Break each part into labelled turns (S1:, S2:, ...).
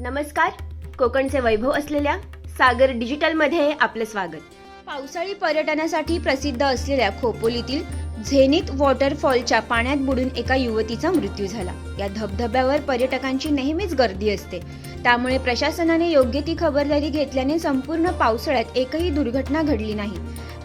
S1: नमस्कार. कोकणचे वैभव असलेल्या सागर डिजिटलमध्ये आपले स्वागत. पावसाळी पर्यटनासाठी प्रसिद्ध असलेल्या खोपोलीतील झेनिथ वॉटरफॉलच्या पाण्यात बुडून एका युवतीचा मृत्यू झाला. या धबधब्यावर पर्यटकांची नेहमीच गर्दी असते, त्यामुळे प्रशासनाने योग्य ती खबरदारी घेतल्याने संपूर्ण पावसाळ्यात एकही दुर्घटना घडली नाही.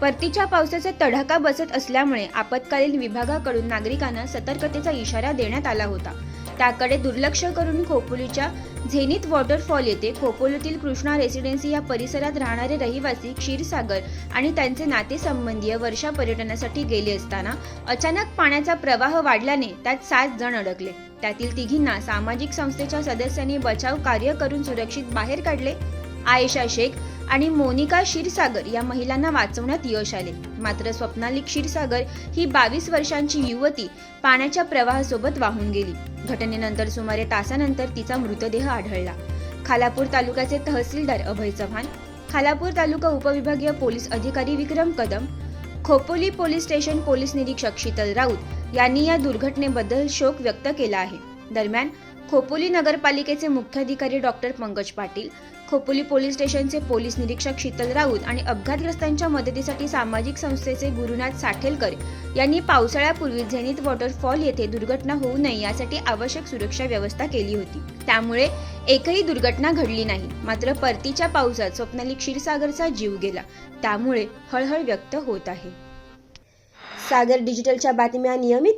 S1: परतीच्या पावसाचा तडाखा बसत असल्यामुळे आपत्कालीन विभागाकडून नागरिकांना सतर्कतेचा इशारा देण्यात आला होता. त्याकडे दुर्लक्ष करून खोपोलीच्या झेनिथ वॉटरफॉल येथे खोपोलीतील कृष्णा रेसिडेन्सी या परिसरात राहणारे रहिवासी क्षीरसागर आणि त्यांचे नातेसंबंधीय वर्षा पर्यटनासाठी गेले असताना अचानक पाण्याचा प्रवाह वाढल्याने त्यात 7 जण अडकले. त्यातील तिघींना सामाजिक संस्थेच्या सदस्यांनी बचाव कार्य करून सुरक्षित बाहेर काढले. आयशा शेख आणि मोनिका क्षीरसागर या महिलांना वाचवण्यात यश आले. मात्र स्वप्नाली क्षीरसागर ही 22 वर्षांची युवती पाण्याच्या प्रवाहासोबत वाहून गेली. घटनेनंतर सुमारे तासानंतर तिचा मृतदेह आढळला. खालापूर तालुक्याचे तहसीलदार अभय चव्हाण, खालापूर तालुका उपविभागीय पोलीस अधिकारी Vikram Kadam, Khopoli police station police निरीक्षक शीतल राऊत यांनी या दुर्घटनेबद्दल शोक व्यक्त केला आहे. दरम्यान खोपोली नगरपालिकेचे मुख्याधिकारी डॉक्टर पंकज पाटील, खोपोली पोलीस स्टेशनचे पोलीस निरीक्षक शीतल राऊत आणि अपघातग्रस्तांच्या मदतीसाठी सामाजिक संस्थेचे गुरुनाथ साठेलकर यांनी पावसाळ्यापूर्वी झेनिथ वॉटरफॉल येथे दुर्घटना होऊ नये यासाठी आवश्यक सुरक्षा व्यवस्था केली होती. त्यामुळे एकही दुर्घटना घडली नाही. मात्र परतीच्या पावसात स्वप्नाली क्षीरसागरचा जीव गेला. त्यामुळे हळहळ व्यक्त होत आहे. सागर डिजिटलच्या बातम्या नियमित